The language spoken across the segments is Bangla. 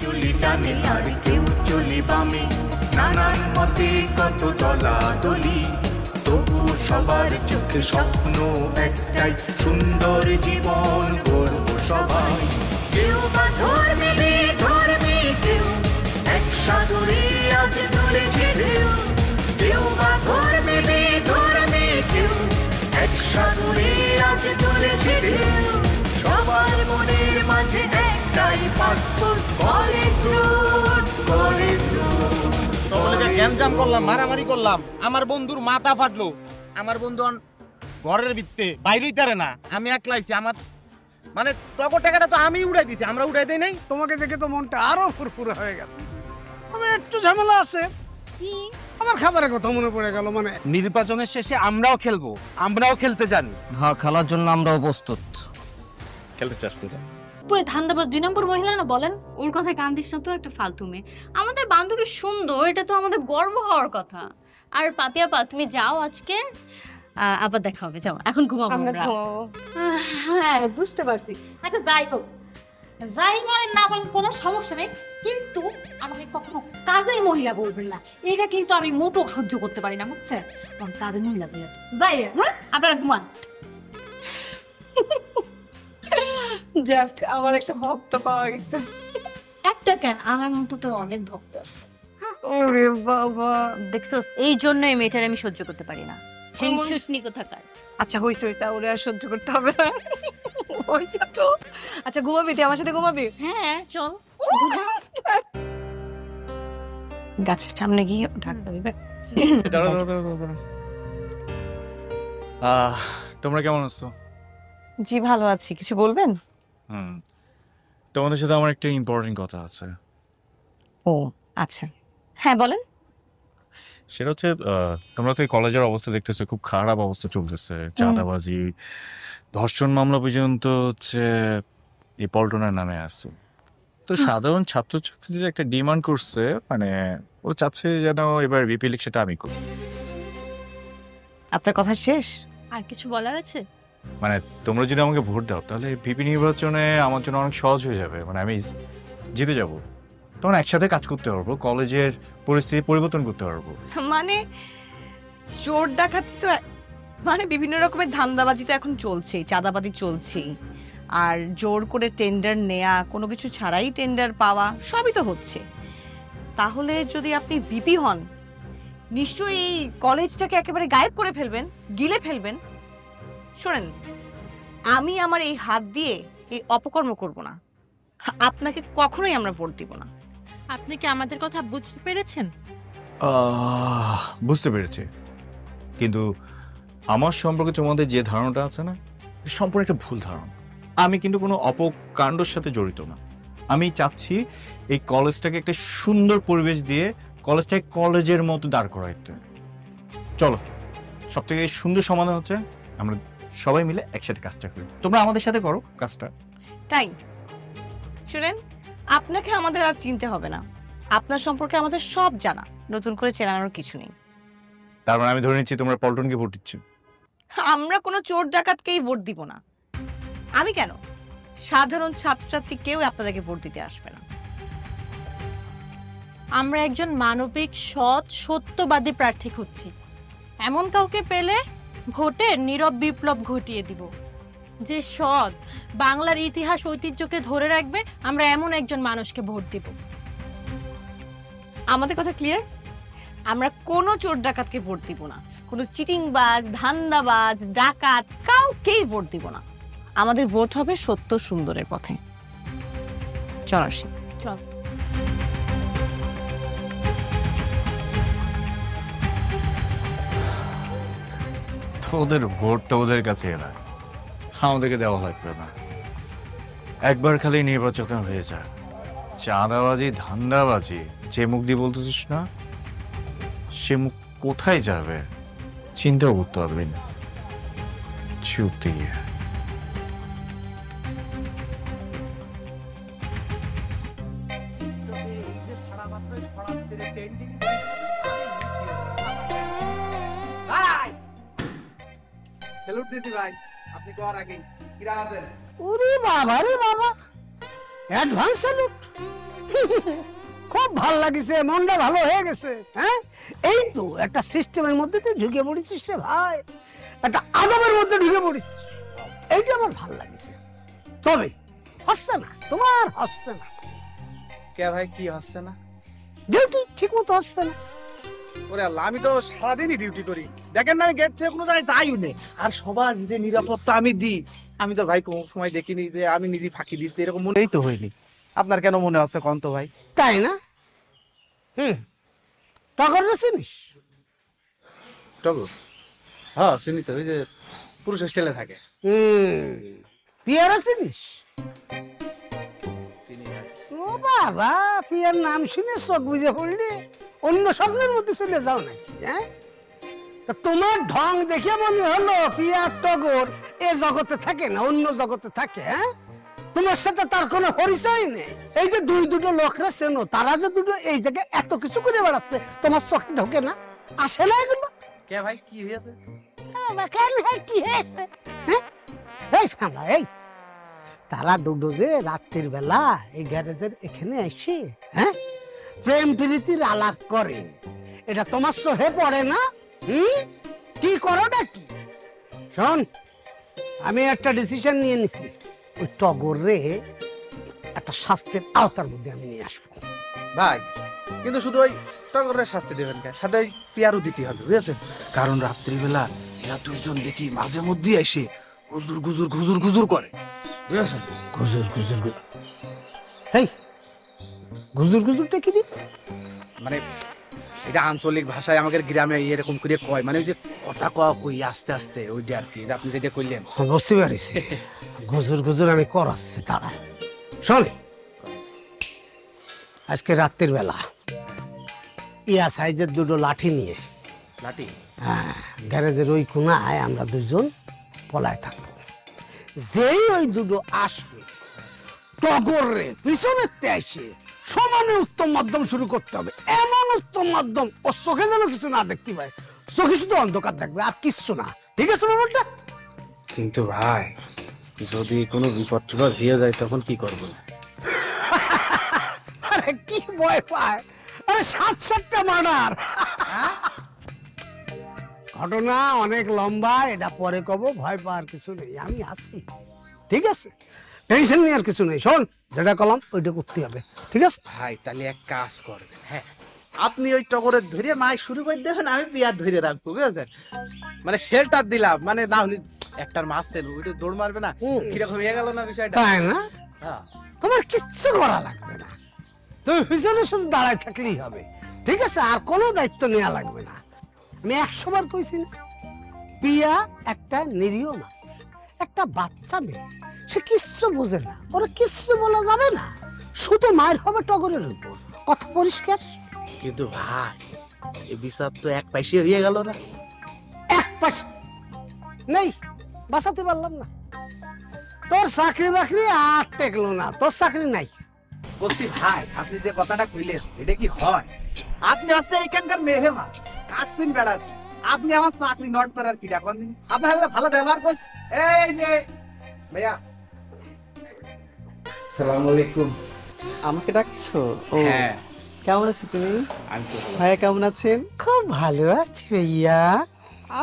চুলি টানে আর কেউ চলি বামে, নানান মতে কত দলাদলি, তবু সবার চোখে স্বপ্ন একটাই, সুন্দর জীবন গড়ব সবাই। কেউ বা ধর্মে ধর্মে কেউ এক সাগরে আজ তুলেছে ঢেউ, কেউ বা ধর্মে ধর্মে কেউ এক সাগরে আজ তুলেছে ঢেউ, সবার মনের মাঝে একটাই passport, college road college road. গ্যামজাম করলাম, মারামারি করলাম, আমার বন্ধুর মাথা ফাটলো, আমার বন্ধু ঘরের ভিত্তে বাইরেই তারে না, আমি একলাইছি। আমার মানে তখন টাকাটা তো আমি উড়াই দিছি, আমরা উড়াই দেই নাই। তোমাকে দেখে তো মনটা আরো ফুরফুরে হয়ে গেল। তবে একটু ঝামেলা আছে, আমার খাবারের কথা মনে পড়ে গেল। মানে নির্বাচনের শেষে আমরাও খেলবো, আমরাও খেলতে জানি। হ্যাঁ, খেলার জন্য আমরাও প্রস্তুত। খেলতে চাস তুই? পুরো ধান্দাবাজ 2 নম্বর মহিলা না বলেন? ওর কথায় কান দিস না তো, একটা ফালতু মেয়ে। আমাদের বান্ধবী সুন্দর, এটা তো আমাদের গর্ব হওয়ার কথা। আর পাপিয়াপা তুমি যাও আজকে, আবার দেখা হবে, যাও এখন ঘুমাবো আমরা। হ্যাঁ বুঝতে পারছি। আচ্ছা যাই হোক, যাই বলেন না বলেন কোনো সমস্যা নেই, কিন্তু আমাকে কখনো কাজের মহিলা বলবেন না, এটা কিন্তু আমি মোটো সহ্য করতে পারি না, বুঝছেন? কারণ কাজের মহিলা বলে যাই, হ্যাঁ আপনারা ঘুমান। যাক, আমার একটা ভক্ত পাওয়া গেছে। একটা কেন, আমার মতো তো অনেক ভক্ত আছে। ওরে বাবা, দেখছো, এই জন্য এই মেয়েটার আমি সহ্য করতে পারি না, হিংসুটনি কোথাকার। আচ্ছা হইছে হইছে, ওরে আর সহ্য করতে হবে না, হইছে তো। আচ্ছা ঘুমাবি তুই আমার সাথে, ঘুমাবি? হ্যাঁ চল। গাছের সামনে গিয়ে ঢাকা দিবে। তোমরা কেমন আছো? জি ভালো আছি, কিছু বলবেন? তোমাদের সাথে আমার একটা ইম্পর্টেন্ট কথা আছে। ও আচ্ছা, হ্যাঁ বলেন। সেটা হচ্ছে তোমরা তো এই কলেজের অবস্থা দেখতেছো, খুব খারাপ অবস্থা চলতেছে, চাঁদাবাজি, ধর্ষণ মামলা পর্যন্ত হচ্ছে এই পল্টনের নামে আসছে। তো সাধারণ ছাত্রছাত্রীদের একটা ডিমান্ড করছে, মানে ও চাচ্ছে যেন এবার বিপি ইলেকশনটা আমি করি। আপনার কথা শেষ? আর কিছু বলার আছে? মানে তোমরা যদি আমাকে ভোট দাও তাহলে বিপি নির্বাচনে আমার জন্য অনেক সহজ হয়ে যাবে, মানে আমি জিতে যাব, তখন একসাথে কাজ করতে পারবো, কলেজের পরিস্থিতি পরিবর্তন করতে পারবো। মানে চোর ডাকাতি তো, মানে বিভিন্ন রকমের ধান্দাবাজি তো এখন চলছেই, চাঁদাবাজি চলছেই, আর জোর করে টেন্ডার নেয়া, কোনো কিছু ছাড়াই টেন্ডার পাওয়া, সবই তো হচ্ছে। তাহলে যদি আপনি ভিপি হন, নিশ্চয়ই এই কলেজটাকে একেবারে গায়েব করে ফেলবেন, গিলে ফেলবেন। শোনেন, আমি আমার এই হাত দিয়ে এই অপকর্ম করব না, আপনাকে কখনোই আমরা ভোট দিব না। আপনি কি আমাদের কথা বুঝতে পেরেছেন? বুঝতে পেরেছি, কিন্তু আমার সম্পর্কে তোমাদের যে ধারণাটা আছে না, সম্পূর্ণ একটা ভুল ধারণা। আমি কিন্তু কোনো অপকাণ্ডর সাথে জড়িত না। আমি চাচ্ছি এই কলেজটাকে একটা সুন্দর পরিবেশ দিয়ে কলেজটাকে কলেজের মতো দাঁড় করাইতে। চলো, সব থেকে সুন্দর সমাধান হচ্ছে আমরা সবাই মিলে একসাথে কাজটা করি, তোমরা আমাদের সাথে করো কাজটা। তাই শুনেন, আপনাকে আমাদের আর চিনতে হবে না, আপনার সম্পর্কে আমাদের সব জানা, নতুন করে চেনানোর কিছু নেই। তার মানে আমি ধরে নিচ্ছি তোমরা পল্টনকে ভোট দিচ্ছ? আমরা কোনো চোর ডাকাতকেই ভোট দিব না। আমি কেন, সাধারণ ছাত্রছাত্রী কেউ আপনাদেরকে ভোট দিতে আসবে না। আমরা একজন মানবিক, সৎ, সত্যবাদী প্রার্থী খুঁজছি। এমন কাউকে পেলে ভোটের নীরব বিপ্লব ঘটিয়ে দিব, যে সৎ, বাংলার ইতিহাস ঐতিহ্যকে ধরে রাখবে। আমরা এমন একজন মানুষকে ভোট দিব। আমাদের কথা ক্লিয়ার? আমরা কোনো চোর ডাকাতকে ভোট দিব না, কোনো চিটিংবাজ, ধান্দাবাজ, ডাকাত কাউকেই ভোট দিব না। আমাদের ভোট হবে সত্য সুন্দরের পথে। চল আসি। চল। ওদের ভোটটা ওদের কাছে না, আমাদেরকে দেওয়া লাগবে না। একবার খালি নির্বাচন হয়ে যায়, চাঁদাবাজি, ধান্দাবাজি যে মুখ দিয়ে বলতেছিস না, সে মুখ কোথায় যাবে চিন্তাও করতে পারবি না। চুপ দিয়ে স্যালুট দিছি ভাই, আপনি তো আর আগেই কিরা আছেন? ওরে বাবা রে বাবা, অ্যাডভান্স স্যালুট। খুব ভালো লাগিছে, মনটা ভালো হয়ে গেছে। হ্যাঁ, এই তো একটা সিস্টেমের মধ্যে তুই ঢুকে পড়েছিস রে ভাই, একটা আদবের মধ্যে ঢুকে পড়েছিস, এইটা আমার ভালো লাগিছে। তবে হচ্ছে না, তোমার হচ্ছে না। কে ভাই কি হচ্ছে না? ডিউটি ঠিক মতো হচ্ছে না। ওরে আল্লাহ, আমি তো সারাদিনই ডিউটি করি, দেখেন না আমি গেট থেকে কোনো জায়গায় যাইও না, আর সবার যে নিরাপত্তা আমি দিই, আমি তো ভাই কোনো সময় দেখিনি যে আমি নিজে ফাঁকি দিচ্ছি, এরকম মনেই তো হয়নি। আপনার কেন মনে হচ্ছে কন্ত ভাই? তাই না? টগর চিনিস? টগর? হ্যাঁ চিনি তো, ওই যে পুরুষ হোস্টেলে থাকে। পিয়ারা চিনিস? চিনি ভাই। ও বাবা, পিয়ার নাম শুনে চোখ বুঝে পড়লি, অন্য স্বপ্নের মধ্যে চলে যাও নাকি? হ্যাঁ, তা তোমার ঢং দেখে মনে হলো পিয়ার টগর এ জগতে থাকে না, অন্য জগতে থাকে। হ্যাঁ, তোমার সাথে তার কোনো পরিচয় নেই। এই যে দুটো লোকরা চেনো, তারা যে দুটো এই জায়গায় এত কিছু করে বেড়াচ্ছে, তোমার চোখে ঢোকে না, আসে না এগুলো? কে ভাই কি হয়েছে? কি হয়েছে? হ্যাঁ, এই সামলা, এই তারা দুটো যে রাত্রির বেলা এই গ্যারেজের এখানে এসে প্রেম প্রীতির আলাপ করে, এটা তোমার চোখে পড়ে না? কি করোটা কি? শোন, আমি একটা ডিসিশন নিয়ে নিছি, ওই টগর রে একটা শাস্তির আওতার মধ্যে আমি নিয়ে আসবো। ভাই কিন্তু শুধু ওই টগরের শাস্তি দেবেন কে, সাথে ওই পিয়ারও দিতে হবে, বুঝেছেন? কারণ রাত্রিবেলা এরা দুইজন দেখি মাঝে মধ্যে এসে গুজুর গুজুর গুজুর গুজুর করে, বুঝেছেন? গুজুর গুজুর গুজুর, এই গুজুর গুজুরটা কি রে? মানে এটা আঞ্চলিক ভাষায় আমাদের গ্রামে এরকম করে কয়, মানে ওই যে কথা কওয়া কই আস্তে আস্তে, ওইটা আর কি, আপনি যেটা কইলেন। বুঝতে পারিস, গুজুর গুজুর আমি করাচ্ছি। তারা শোন, আজকে রাত্রির বেলা ইয়া সাইজের দুটো লাঠি নিয়ে লাঠি, হ্যাঁ, গ্যারেজের ওই কোনায় আমরা দুজন পলায় থাকবো। যেই ওই দুটো আসবে, টগর রে পিছনের এসে সমানে উত্তম মাধ্যম শুরু করতে হবে, এমন উত্তম মাধ্যম ও চোখে যেন কিছু না দেখতে পায়, চোখে শুধু অন্ধকার দেখবে আর কিচ্ছু না। ঠিক আছে ব্যাপারটা? কিন্তু ভাই যদি কোনো বিপদ টিপদ হয়ে যায় তখন কি করবো? আরে কি ভয় পায়? আরে 7-7টা মার্ডার। ঘটনা অনেক লম্বা, এটা পরে কব, ভয় পাওয়ার কিছু নেই, আমি আছি। ঠিক আছে, টেনশন নেই, আর কিছু নেই। শোন, যেটা কলাম ওইটা করতে হবে, ঠিক আছে? ভাই তাহলে এক কাজ করবেন, হ্যাঁ আপনি ওই টগরের ধরে মাইক শুরু করে দেবেন, আমি পিয়ার ধরে রাখবো, বুঝেছেন? মানে শেল্টার দিলাম, মানে না হলে একটার মাছ তেল ওইটা দৌড় মারবে না, কিরকম হয়ে গেল না বিষয়টা? তাই না? হ্যাঁ, তোমার কিচ্ছু করা লাগবে না, তুমি পিছনে শুধু দাঁড়ায় থাকলেই হবে, ঠিক আছে? আর কোনো দায়িত্ব নেওয়া লাগবে না। আমি 100 বার কইছি না, পিয়া একটা নিরীহ না, একটা বাচ্চা মেয়ে, সে কিচ্ছু বোঝে না, ওরা কিচ্ছু বলা যাবে না, শুধু মায়ের হবে টগরের উপর, কথা পরিষ্কার? কিন্তু ভাই এই বিচার তো এক পাশে হয়ে গেল না। এক পাশে নেই, বাঁচাতে পারলাম না। তোর চাকরি বাকরি আর টেকলো না, তোর চাকরি নাই। বলছি ভাই, আপনি যে কথাটা কইলেন এটা কি হয়? আপনি আছে এখানকার মেহমান, আসছেন বেড়াতে, আপনি আমার চাকরি নট করার কি ডাকন? আপনার সাথে ভালো ব্যবহার করছি। এই যে ভাইয়া, আসসালামু আলাইকুম। আমাকে ডাকছো? ও হ্যাঁ, কেমন আছো তুমি? আমি তো ভাইয়া কেমন আছেন? খুব ভালো আছি ভাইয়া।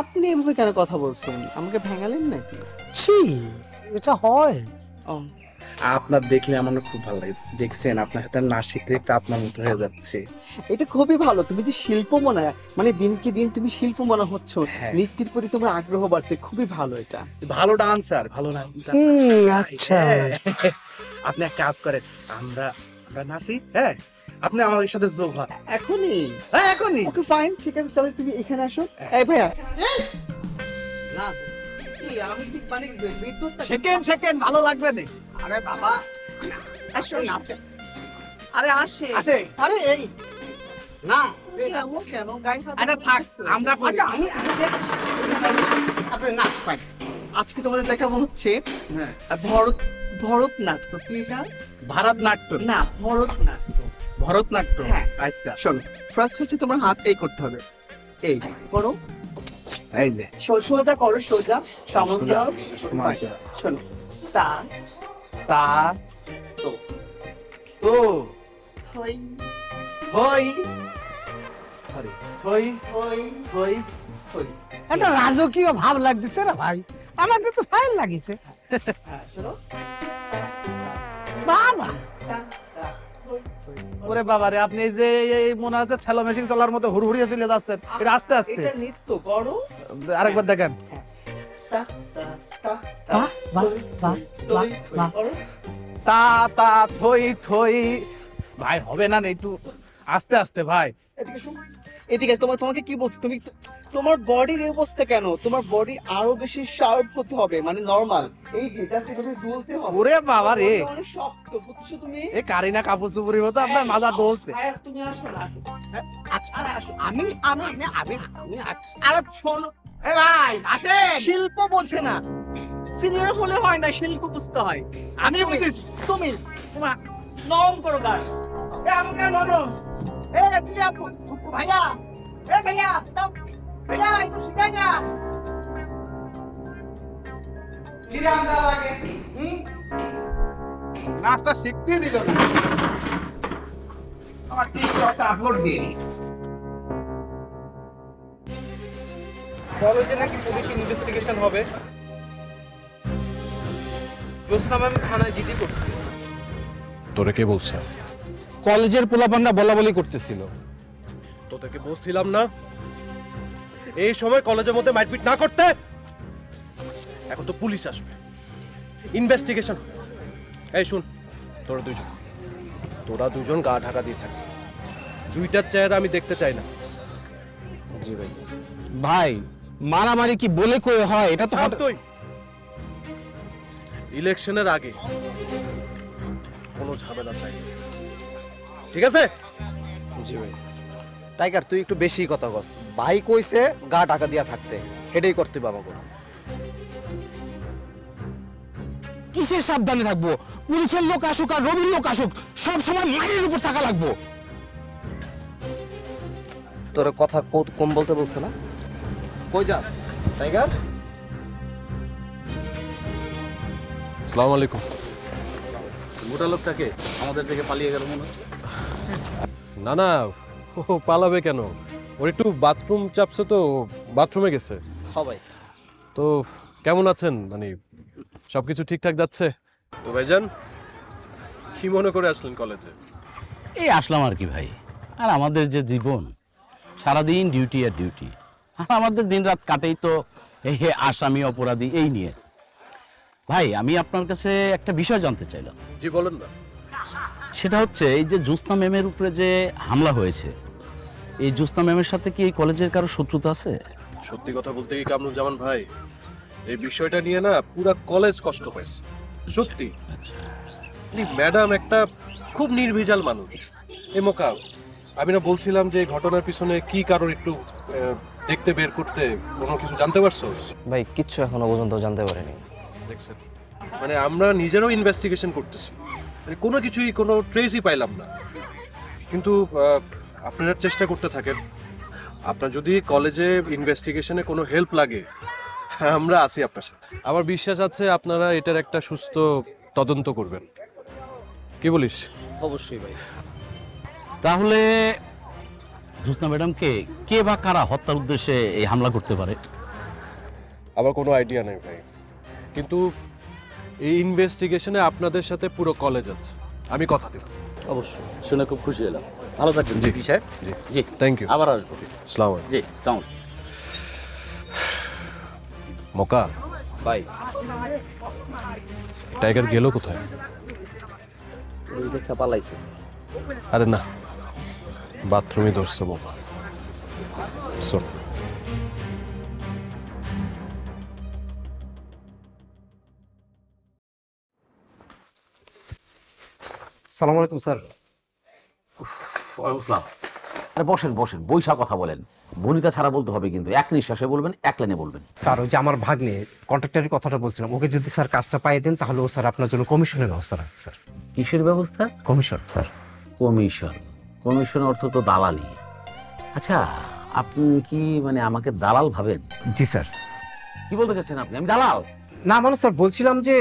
আপনি এভাবে কেন কথা বলছেন? আমাকে ভেঙালেন নাকি? ছি, এটা হয়? ও, আপনার দেখলে আমার খুব ভালো লাগে। দেখছেন আপনার হাতে না শিখতে শিখতে আপনার মতো হয়ে যাচ্ছে। এটা খুবই ভালো, তুমি যে শিল্প মনে, মানে দিনকে দিন তুমি শিল্প মনে হচ্ছ, হ্যাঁ। নৃত্যের প্রতি তোমার আগ্রহ বাড়ছে, খুবই ভালো এটা। ভালো ডান্সার, ভালো না? আচ্ছা, আপনি এক কাজ করেন, আমরা নাচি, হ্যাঁ আপনি আমার সাথে যোগ হন এখনই? হ্যাঁ এখনই। ওকে ফাইন, ঠিক আছে, তাহলে তুমি এখানে আসো। এই ভাইয়া, না এই আমি ঠিক মানে বিদ্যুৎটা সেকেন্ড ভালো লাগবে না। আরে বাবা, আসো নাচে। আরে আসে আসে। আরে এই না, এমন কেন গাইস? আচ্ছা থাক, আমরা করি। আচ্ছা আমি আপনি নাচ পাই। আজকে তোমাদের দেখাবো হচ্ছে হ্যাঁ, ভরতনাট্য। প্লিজ ভারতনাট্যম না, ভরতনাট্য। ভরতনাট্যম। হ্যাঁ। আচ্ছা শোনো, ফার্স্ট হচ্ছে তোমার হাত এই করতে হবে, এই করো, এই যে সোজা করো, সোজা সমগ্র। মাশা। শোনো, তা তা তো থই থই সরি থই থই থই থই একটা রাজকীয় ভাব লাগতেছে না ভাই, আমাদের তো ফাইল লাগিছে। শোনো বাবা ওরে বাবা রে, আপনি এই যে এই মনে আছে স্যালো মেশিন চলার মতো হুড়হুড়িয়ে চলে যাচ্ছেন, এটা আস্তে আস্তে। এটা নৃত্য করো। আরেকবার দেখেন। তা তা তা বাহ বাহ বাহ বাহ বাহ। তা তা থই থই ভাই হবে না, একটু আস্তে আস্তে ভাই। এদিকে শোন, এদিকে এসো। তোমাকে কি বলছি, তুমি তোমার বডির এই অবস্থা কেন? তোমার বডি আরো বেশি শার্প হতে হবে, মানে নরমাল। এই যে জাস্ট এভাবে দুলতে হবে। ওরে বাবা রে, অনেক শক্ত, বুঝছো তুমি? এ কারিনা কাপুর চুপুরি মতো আপনার মাজা দোলছে। হ্যাঁ, তুমি আসো না, আসো। আচ্ছা আমি আমি আমি আমি আরে শোনো, এ ভাই আসেন। শিল্প বোঝে না, সিনিয়র হলে হয় না, শিল্প বুঝতে হয়। আমি বুঝেছি। তুমি নরম করো গান। এ আমাকে নরম। এ তুই আপু ভাইয়া, এ ভাইয়া দাও, ভাইয়া একটু শিখাই না। কি রান্না লাগে? নাচটা শিখতে দিল না। আমার টিকটকটা আপলোড দিয়ে নি। কলেজে নাকি পুলিশ ইনভেস্টিগেশন হবে। জ্যোৎস্না ম্যাম থানায় জিডি করছে। তোরে কে বলছে? কলেজের পোলাপান্ডা বলা বলি করতেছিল। তোদেরকে বলছিলাম না এই সময় কলেজের মধ্যে মারপিট না করতে। এখন তো পুলিশ আসবে, ইনভেস্টিগেশন। এই শুন, তোরা দুজন গা ঢাকা দিয়ে থাক। দুইটার চেহারা আমি দেখতে চাই না। জি ভাই। ভাই মারামারি কি বলে কই হয়? এটা তো তুই ইলেকশনের আগে কোনো ঝামেলা চাই না। ঠিক আছে? জি ভাই। টাইগার তুই একটু বেশি কথা কস। ভাই কইছে গা ঢাকা দিয়া থাকতে, এটাই করতে হবে আমাকে। কিসের সাবধানে থাকবো? পুলিশের লোক আসুক আর রবির লোক আসুক, সব সময় মায়ের উপর থাকা লাগবো। তোর কথা কম বলতে বলছে না? কই যাস টাইগার? আসসালামু আলাইকুম। মোটা লোকটাকে আমাদের থেকে পালিয়ে গেল মনে হচ্ছে। না না, ও পালাবে কেন? ওর একটু বাথরুম চাপছে তো, বাথরুমে গেছে। হ্যাঁ ভাই। তো কেমন আছেন? মানে সবকিছু ঠিকঠাক যাচ্ছে তো? ভাইজান কি মনে করে আসলেন কলেজে? এই আসলাম আর কি ভাই। আর আমাদের যে জীবন, সারাদিন ডিউটি আর ডিউটি, আর আমাদের দিন রাত কাটেই তো এই আসামি অপরাধী এই নিয়ে। ভাই আমি আপনার কাছে একটা বিষয় জানতে চাইলাম। জি বলেন না। সেটা হচ্ছে এই যে জ্যোৎস্না ম্যামের উপরে যে হামলা হয়েছে, এই জ্যোৎস্না ম্যামের সাথে কি এই কলেজের কারো শত্রুতা আছে? সত্যি কথা বলতে কি কামরুজ্জামান ভাই, এই বিষয়টা নিয়ে না পুরো কলেজ কষ্ট পাইছে সত্যি। ম্যাডাম একটা খুব নির্ভেজাল মানুষ। এ মোকা আমি না বলছিলাম যে ঘটনার পিছনে কি কারণ একটু দেখতে বের করতে, কোনো কিছু জানতে পারছো? ভাই কিচ্ছু এখনো পর্যন্ত জানতে পারিনি। দেখছেন, মানে আমরা নিজেরও ইনভেস্টিগেশন করতেছি, মানে কোনো কিছুই কোনো ট্রেসই পাইলাম না। কিন্তু আপনারা চেষ্টা করতে থাকেন। আপনার যদি কলেজে ইনভেস্টিগেশনে কোনো হেল্প লাগে, আমরা আছি আপনার সাথে। আমার বিশ্বাস আছে আপনারা এটার একটা সুস্থ তদন্ত করবেন। কি বলিস? অবশ্যই ভাই। তাহলে জ্যোৎস্না ম্যাডামকে কে বা কারা হত্যার উদ্দেশ্যে এই হামলা করতে পারে? আমার কোনো আইডিয়া নেই ভাই, কিন্তু এই ইনভেস্টিগেশনে আপনাদের সাথে পুরো কলেজ আছে, আমি কথা দিই। অবশ্যই, শুনে খুব খুশি হলাম। ভালো থাকবেন জি সাহেব। জি জি থ্যাংক ইউ। আবার আসবো। আসসালামু আলাইকুম। জি আসসালামু আলাইকুম। মোকা ভাই টাইগার গেল কোথায়? পুলিশ দেখা পালাইছে। আরে না, বাথরুমে ধরছে বোমা। শোন, সালাম আলাইকুম স্যার। আরে বসেন বসেন, বৈশা কথা বলেন। ভূমিকা ছাড়া বলতে হবে কিন্তু, এক নিঃশ্বাসে বলবেন, এক লাইনে বলবেন। স্যার ওই যে আমার ভাগ্নে কন্ট্রাক্টরের কথাটা বলছিলাম, ওকে যদি স্যার কাজটা পাইয়ে দেন তাহলে ও স্যার আপনার জন্য কমিশনের ব্যবস্থা রাখবে স্যার। কিসের ব্যবস্থা? Commission sir. কমিশন? কমিশন অর্থ তো দালালি। আচ্ছা আপনি কি মানে আমাকে দালাল ভাবেন? জি স্যার। কি বলতে চাচ্ছেন আপনি? আমি দালাল? না মানে স্যার বলছিলাম যে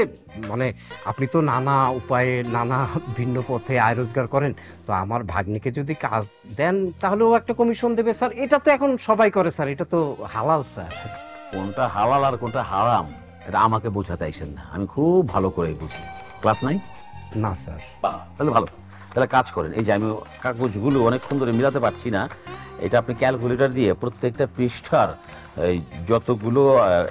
মানে আপনি তো নানা উপায়ে নানা ভিন্ন পথে আয় রোজগার করেন, তো আমার ভাগ্নিকে যদি কাজ দেন তাহলে ও একটা কমিশন দেবে স্যার। এটা তো এখন সবাই করে স্যার, এটা তো হালাল স্যার। কোনটা হালাল আর কোনটা হারাম এটা আমাকে বোঝাতে আইসেন না, আমি খুব ভালো করে বুঝি। ক্লাস নাই? না স্যার। তাহলে ভালো, তাহলে কাজ করেন। এই যে আমি কাগজগুলো অনেকক্ষণ ধরে মিলাতে পারছি না, এটা আপনি ক্যালকুলেটর দিয়ে প্রত্যেকটা পৃষ্ঠার এই যতগুলো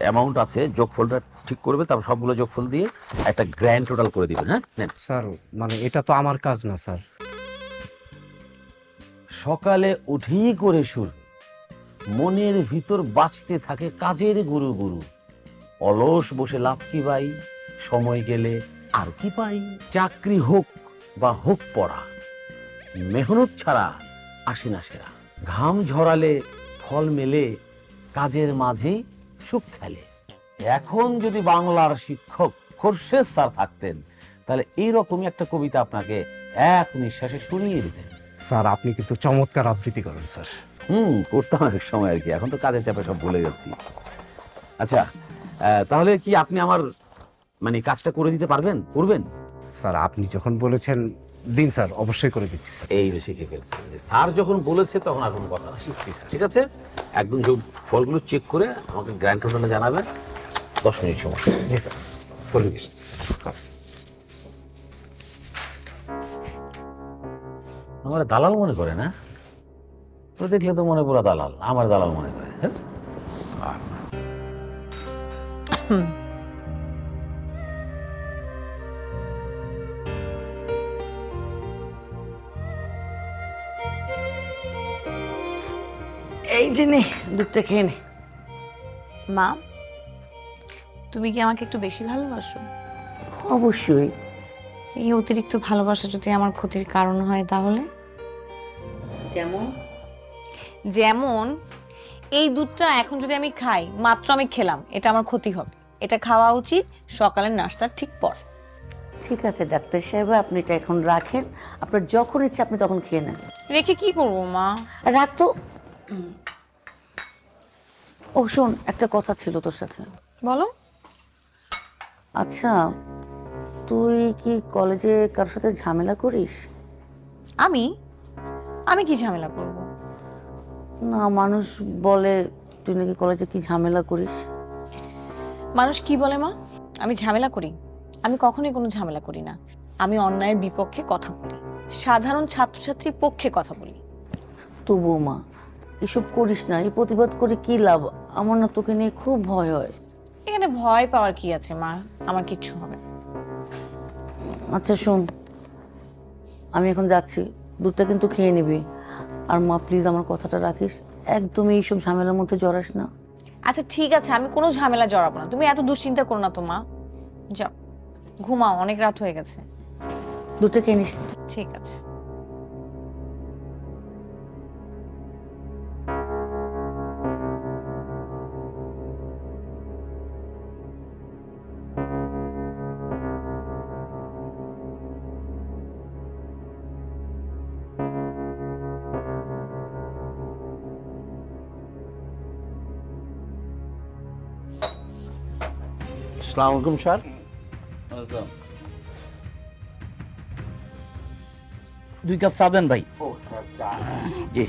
অ্যামাউন্ট আছে যোগফলটা ঠিক করবে, তারপর সবগুলো যোগফল দিয়ে একটা গ্র্যান্ড টোটাল করে দিবেন। হ্যাঁ স্যার, মানে এটা তো আমার কাজ না স্যার। সকালে উঠেই করে সুর, মনের ভিতর বাঁচতে থাকে কাজের গুরু গুরু। অলস বসে লাভ কি ভাই, সময় গেলে আর কি পাই। চাকরি হোক বা হোক পড়া, মেহনত ছাড়া আসে না সেরা। ঘাম ঝরালে ফল মেলে, কাজের মাঝেই সুখ খেলে। এখন যদি বাংলার শিক্ষক খোরশেদ স্যার থাকতেন তাহলে এইরকমই একটা কবিতা আপনাকে এক নিঃশ্বাসে শুনিয়ে দিতেন। স্যার আপনি কিন্তু চমৎকার আবৃত্তি করেন স্যার। করতাম এক সময় আর কি, এখন তো কাজের চাপে সব ভুলে গেছি। আচ্ছা তাহলে কি আপনি আমার মানে কাজটা করে দিতে পারবেন, করবেন? স্যার আপনি যখন বলেছেন দিন স্যার, অবশ্যই করে দিচ্ছি স্যার। এই শিখে ফেলছেন, স্যার যখন বলেছে তখন আর কোনো কথা শিখছি। ঠিক আছে, একদম সব ফলগুলো চেক করে আমাকে গ্র্যান্ড টোটালে জানাবেন। 10 মিনিট সময়। জি স্যার, করে দিচ্ছি। আমার দালাল মনে করে না? তো দেখলে তো মনে পুরো দালাল, আমার দালাল মনে করে। এই যে নে, দুধটা খেয়ে নে। মা, তুমি কি আমাকে একটু বেশি ভালোবাসো? অবশ্যই। এই অতিরিক্ত ভালোবাসা যদি আমার ক্ষতির কারণ হয় তাহলে? যেমন? যেমন এই দুধটা এখন যদি আমি খাই, মাত্র আমি খেলাম, এটা আমার ক্ষতি হবে। এটা খাওয়া উচিত সকালের নাস্তার ঠিক পর। ঠিক আছে ডাক্তার সাহেব, আপনি এটা এখন রাখেন, আপনার যখন ইচ্ছে আপনি তখন খেয়ে নেন। রেখে কি করবো মা? রাখ তো। ও শোন, একটা কথা ছিল তোর সাথে। বলো। আচ্ছা, তুই কি কলেজে কারোর সাথে ঝামেলা করিস? আমি কি ঝামেলা করব? না, মানুষ বলে তুই নাকি কলেজে কি ঝামেলা করিস। মানুষ কি বলে মা? আমি ঝামেলা করি? আমি কখনোই কোনো ঝামেলা করি না। আমি অন্যায়ের বিপক্ষে কথা বলি, সাধারণ ছাত্রছাত্রীর পক্ষে কথা বলি। তবুও মা, এসব করিস না, এই প্রতিবাদ করে কি লাভ? আমার না তোকে নিয়ে খুব ভয় হয়। এখানে ভয় পাওয়ার কি আছে মা? আমার কিচ্ছু হবে না। আচ্ছা শোন, আমি এখন যাচ্ছি, দুধটা কিন্তু খেয়ে নিবি। আর মা প্লিজ আমার কথাটা রাখিস, একদমই এইসব ঝামেলার মধ্যে জড়াস না। আচ্ছা ঠিক আছে, আমি কোনো ঝামেলা জড়াবো না। তুমি এত দুশ্চিন্তা করো না তো মা। যাও ঘুমাও, অনেক রাত হয়ে গেছে। দুধটা খেয়ে নিস। ঠিক আছে। আসসালামু আলাইকুম স্যার। দুই কাপ চা দেন ভাই। জি।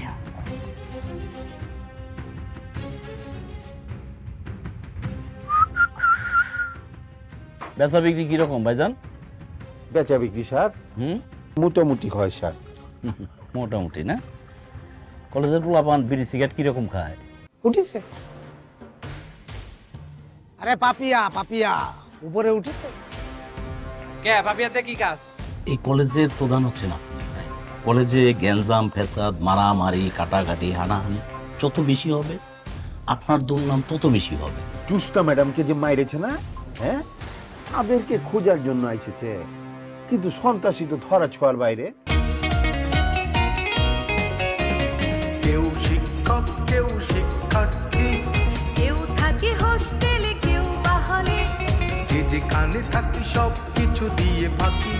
বেচা বিক্রি কিরকম ভাইজান? বেচা বিক্রি স্যার মোটামুটি হয় স্যার। মোটামুটি না? কলেজের পোলাপান বিড়ি সিগারেট কিরকম খায়? উঠিছে। আরে পাপিয়া পাপিয়া উপরে উঠেছে। কে পাপিয়াতে কি কাজ? এই কলেজের প্রধান হচ্ছে না কলেজে গ্যাঞ্জাম ফ্যাসাদ মারামারি কাটাকাটি হানাহানি যত বেশি হবে আপনার দুর্নাম তত বেশি হবে। টুস্টা ম্যাডামকে যে মাইরেছে না, হ্যাঁ তাদেরকে খোঁজার জন্য এসেছে, কিন্তু সন্ত্রাসী তো ধরা ছোঁয়ার বাইরে। কেউ শিক্ষক, কেউ শিক্ষার্থী, কেউ থাকে হোস্টেলে, কেউ বা হলে, যে যেখানে থাকি সব কিছু দিয়ে ফাঁকি।